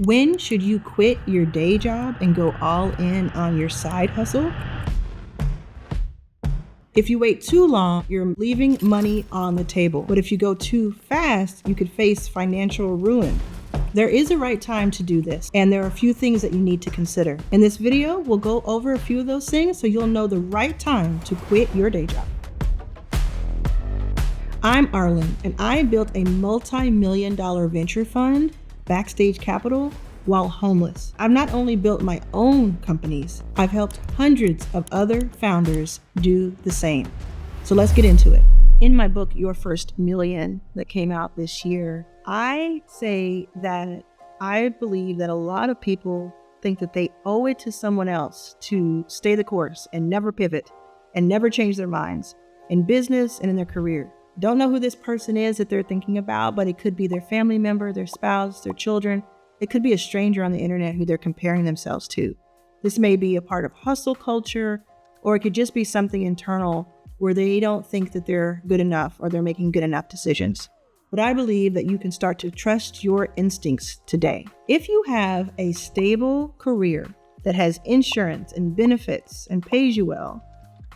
When should you quit your day job and go all in on your side hustle? If you wait too long, you're leaving money on the table. But if you go too fast, you could face financial ruin. There is a right time to do this, and there are a few things that you need to consider. In this video, we'll go over a few of those things so you'll know the right time to quit your day job. I'm Arlan, and I built a multi-million-dollar venture fund, Backstage Capital, while homeless. I've not only built my own companies, I've helped hundreds of other founders do the same. So let's get into it. In my book, Your First Million, that came out this year, I say that I believe that a lot of people think that they owe it to someone else to stay the course and never pivot and never change their minds in business and in their career. Don't know who this person is that they're thinking about, but it could be their family member, their spouse, their children. It could be a stranger on the internet who they're comparing themselves to. This may be a part of hustle culture, or it could just be something internal where they don't think that they're good enough or they're making good enough decisions. But I believe that you can start to trust your instincts today. If you have a stable career that has insurance and benefits and pays you well,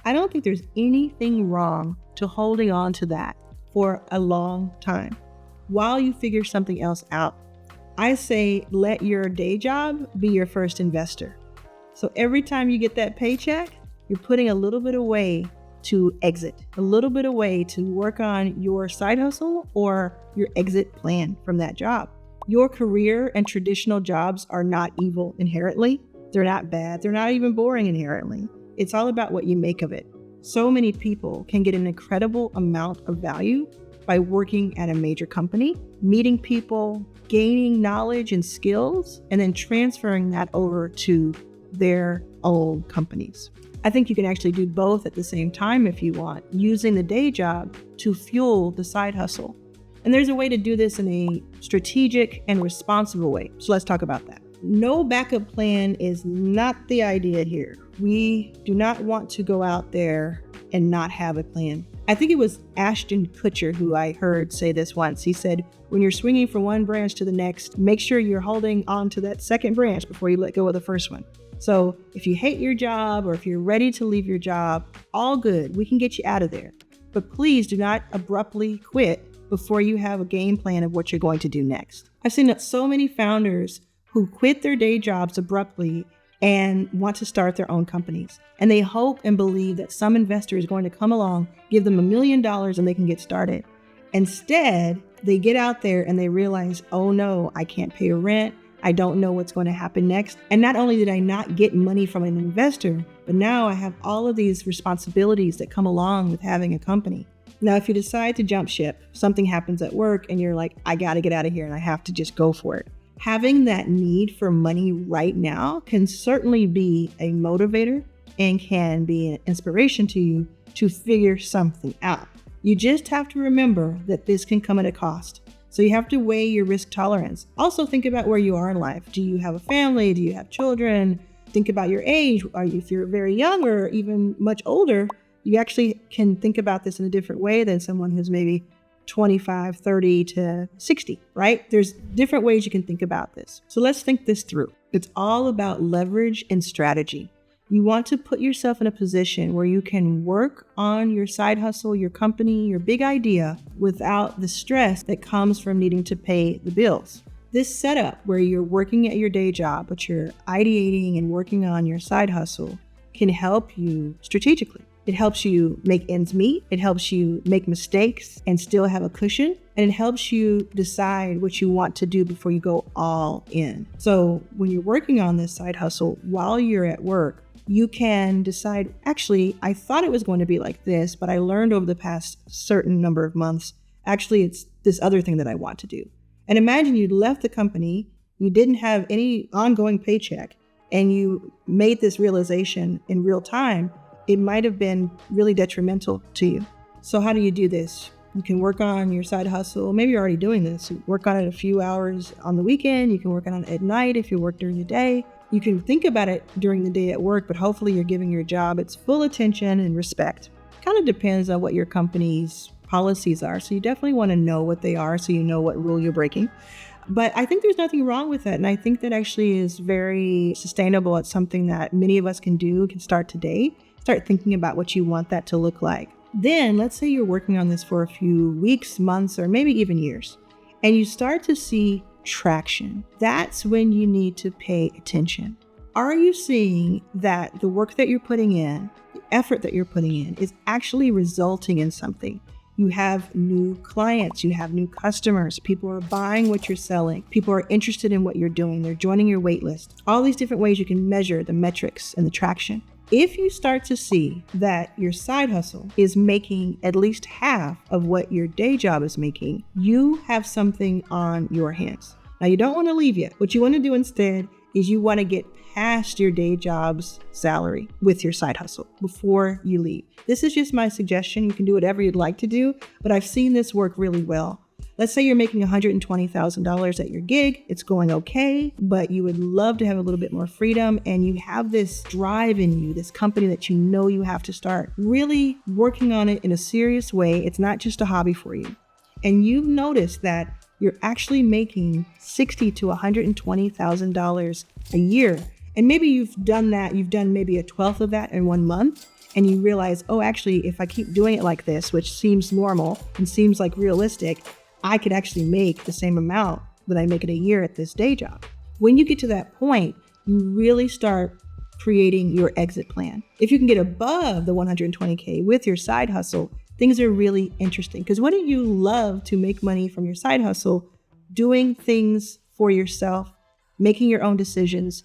I don't think there's anything wrong to holding on to that for a long time while you figure something else out. I say let your day job be your first investor. So every time you get that paycheck, you're putting a little bit away to exit, a little bit away to work on your side hustle or your exit plan from that job. Your career and traditional jobs are not evil inherently. They're not bad. They're not even boring inherently. It's all about what you make of it. So many people can get an incredible amount of value by working at a major company, meeting people, gaining knowledge and skills, and then transferring that over to their own companies. I think you can actually do both at the same time if you want, using the day job to fuel the side hustle. And there's a way to do this in a strategic and responsible way. So let's talk about that. No backup plan is not the idea here. We do not want to go out there and not have a plan. I think it was Ashton Kutcher who I heard say this once. He said, when you're swinging from one branch to the next, make sure you're holding on to that second branch before you let go of the first one. So if you hate your job or if you're ready to leave your job, all good, we can get you out of there. But please do not abruptly quit before you have a game plan of what you're going to do next. I've seen so many founders who quit their day jobs abruptly and want to start their own companies. And they hope and believe that some investor is going to come along, give them $1 million and they can get started. Instead, they get out there and they realize, oh no, I can't pay rent. I don't know what's going to happen next. And not only did I not get money from an investor, but now I have all of these responsibilities that come along with having a company. Now, if you decide to jump ship, something happens at work and you're like, I got to get out of here and I have to just go for it. Having that need for money right now can certainly be a motivator and can be an inspiration to you to figure something out. You just have to remember that this can come at a cost. So you have to weigh your risk tolerance. Also think about where you are in life. Do you have a family? Do you have children? Think about your age. If you're very young or even much older, you actually can think about this in a different way than someone who's maybe 25, 30 to 60, right? There's different ways you can think about this. So let's think this through. It's all about leverage and strategy. You want to put yourself in a position where you can work on your side hustle, your company, your big idea without the stress that comes from needing to pay the bills. This setup where you're working at your day job, but you're ideating and working on your side hustle can help you strategically. It helps you make ends meet. It helps you make mistakes and still have a cushion. And it helps you decide what you want to do before you go all in. So when you're working on this side hustle while you're at work, you can decide, actually, I thought it was going to be like this, but I learned over the past certain number of months, actually, it's this other thing that I want to do. And imagine you left the company, you didn't have any ongoing paycheck, and you made this realization in real time. It might have been really detrimental to you. So how do you do this? You can work on your side hustle. Maybe you're already doing this. You work on it a few hours on the weekend. You can work on it at night if you work during the day. You can think about it during the day at work, but hopefully you're giving your job its full attention and respect. Kind of depends on what your company's policies are. So you definitely want to know what they are so you know what rule you're breaking. But I think there's nothing wrong with it. And I think that actually is very sustainable. It's something that many of us can do, can start today. Start thinking about what you want that to look like. Then let's say you're working on this for a few weeks, months, or maybe even years, and you start to see traction. That's when you need to pay attention. Are you seeing that the work that you're putting in, the effort that you're putting in is actually resulting in something? You have new clients, you have new customers, people are buying what you're selling, people are interested in what you're doing, they're joining your wait list. All these different ways you can measure the metrics and the traction. If you start to see that your side hustle is making at least half of what your day job is making, you have something on your hands. Now, you don't want to leave yet. What you want to do instead is you want to get past your day job's salary with your side hustle before you leave. This is just my suggestion. You can do whatever you'd like to do, but I've seen this work really well. Let's say you're making $120,000 at your gig. It's going okay, but you would love to have a little bit more freedom, and you have this drive in you, this company that you know you have to start. Really working on it in a serious way. It's not just a hobby for you. And you've noticed that you're actually making $60,000 to $120,000 a year. And maybe you've done that, you've done maybe a 12th of that in 1 month, and you realize, oh, actually, if I keep doing it like this, which seems normal and seems like realistic, I could actually make the same amount that I make in a year at this day job. When you get to that point, you really start creating your exit plan. If you can get above the 120K with your side hustle, things are really interesting. Because wouldn't you love to make money from your side hustle, doing things for yourself, making your own decisions,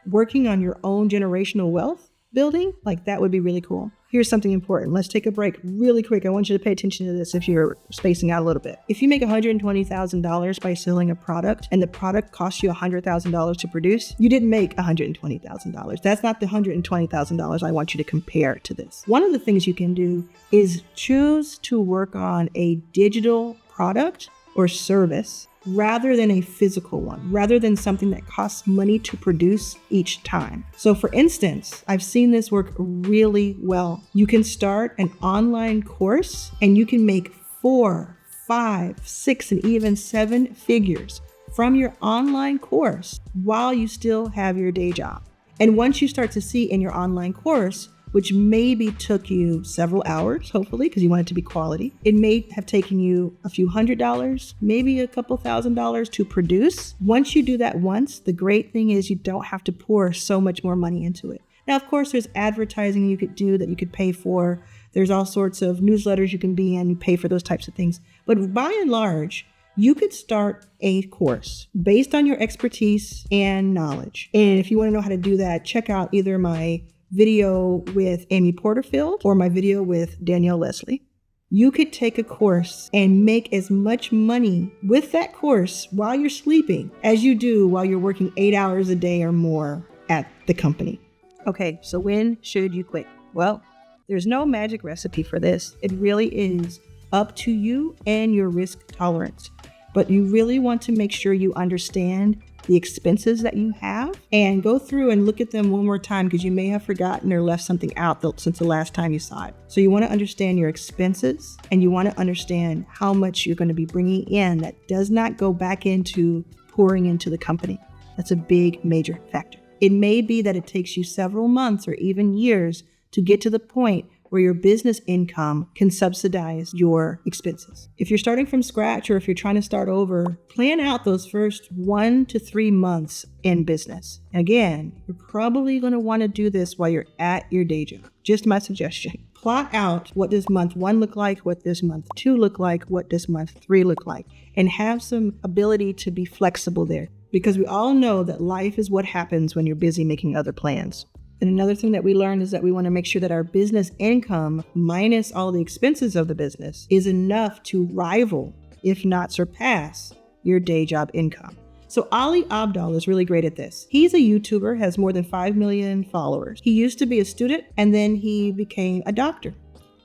working on your own generational wealth building? Like, that would be really cool. Here's something important. Let's take a break really quick. I want you to pay attention to this if you're spacing out a little bit. If you make $120,000 by selling a product and the product costs you $100,000 to produce, you didn't make $120,000. That's not the $120,000 I want you to compare to this. One of the things you can do is choose to work on a digital product or service rather than a physical one, rather than something that costs money to produce each time. So for instance, I've seen this work really well. You can start an online course and you can make 4, 5, 6, and even 7 figures from your online course while you still have your day job. And once you start to see in your online course, which maybe took you several hours, hopefully, because you want it to be quality. It may have taken you a few $100s, maybe a couple $1,000s to produce. Once you do that once, the great thing is you don't have to pour so much more money into it. Now, of course, there's advertising you could do that you could pay for. There's all sorts of newsletters you can be in, you pay for those types of things. But by and large, you could start a course based on your expertise and knowledge. And if you want to know how to do that, check out either my video with Amy Porterfield or my video with Danielle Leslie. You could take a course and make as much money with that course while you're sleeping as you do while you're working 8 hours a day or more at the company. Okay, so when should you quit? Well, there's no magic recipe for this. It really is up to you and your risk tolerance. But you really want to make sure you understand the expenses that you have and go through and look at them one more time, because you may have forgotten or left something out since the last time you saw it. So you want to understand your expenses, and you want to understand how much you're going to be bringing in that does not go back into pouring into the company. That's a big major factor. It may be that it takes you several months or even years to get to the point where your business income can subsidize your expenses. If you're starting from scratch, or if you're trying to start over, plan out those first 1 to 3 months in business. Again, you're probably going to want to do this while you're at your day job. Just my suggestion. Plot out what does month 1 look like, what does month 2 look like, what does month 3 look like, and have some ability to be flexible there. Because we all know that life is what happens when you're busy making other plans. And another thing that we learned is that we want to make sure that our business income minus all the expenses of the business is enough to rival, if not surpass, your day job income. So Ali Abdaal is really great at this. He's a YouTuber, has more than 5 million followers. He used to be a student and then he became a doctor.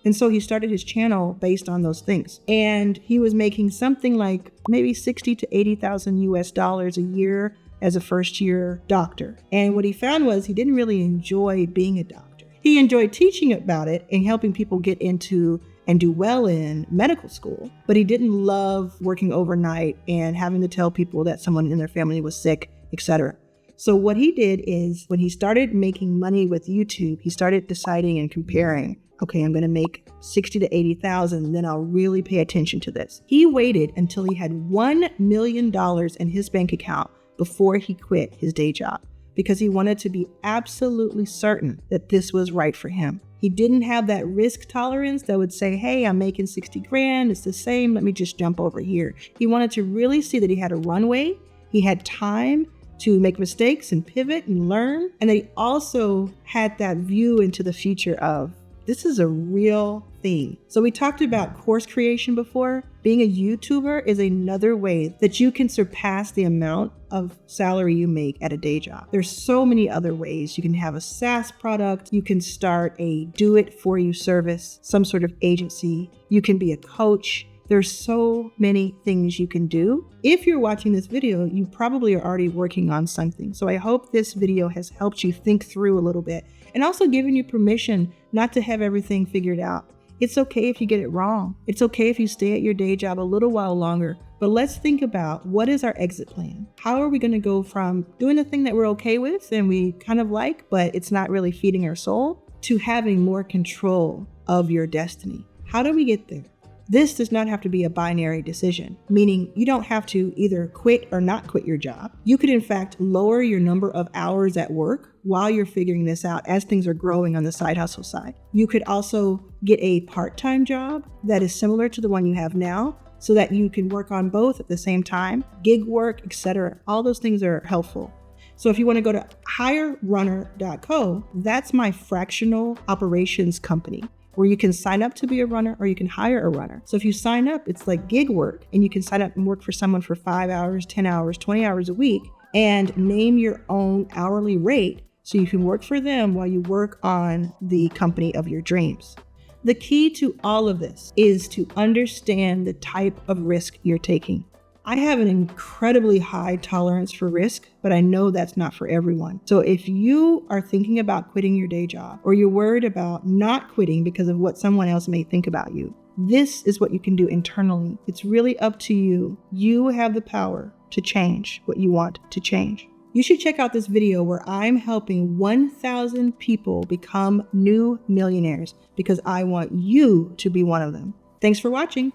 And so he started his channel based on those things. And he was making something like maybe $60,000 to $80,000 US a year as a first-year doctor. And what he found was he didn't really enjoy being a doctor. He enjoyed teaching about it and helping people get into and do well in medical school, but he didn't love working overnight and having to tell people that someone in their family was sick, etc. So what he did is when he started making money with YouTube, he started deciding and comparing, okay, I'm going to make 60 to 80,000, then I'll really pay attention to this. He waited until he had $1 million in his bank account before he quit his day job because he wanted to be absolutely certain that this was right for him. He didn't have that risk tolerance that would say, hey, I'm making 60 grand, it's the same, let me just jump over here. He wanted to really see that he had a runway, he had time to make mistakes and pivot and learn, and that he also had that view into the future of, this is a real thing. So we talked about course creation before. Being a YouTuber is another way that you can surpass the amount of salary you make at a day job. There's so many other ways. You can have a SaaS product. You can start a do-it-for-you service, some sort of agency. You can be a coach. There's so many things you can do. If you're watching this video, you probably are already working on something. So I hope this video has helped you think through a little bit and also given you permission not to have everything figured out. It's okay if you get it wrong. It's okay if you stay at your day job a little while longer, but let's think about what is our exit plan? How are we going to go from doing a thing that we're okay with and we kind of like, but it's not really feeding our soul, to having more control of your destiny? How do we get there? This does not have to be a binary decision, meaning you don't have to either quit or not quit your job. You could in fact lower your number of hours at work while you're figuring this out as things are growing on the side hustle side. You could also get a part-time job that is similar to the one you have now so that you can work on both at the same time, gig work, etc. All those things are helpful. So if you want to go to hirerunner.co, that's my fractional operations company, where you can sign up to be a runner or you can hire a runner. So if you sign up, it's like gig work, and you can sign up and work for someone for 5 hours, 10 hours, 20 hours a week, and name your own hourly rate so you can work for them while you work on the company of your dreams. The key to all of this is to understand the type of risk you're taking. I have an incredibly high tolerance for risk, but I know that's not for everyone. So if you are thinking about quitting your day job, or you're worried about not quitting because of what someone else may think about you, this is what you can do internally. It's really up to you. You have the power to change what you want to change. You should check out this video where I'm helping 1,000 people become new millionaires because I want you to be one of them. Thanks for watching.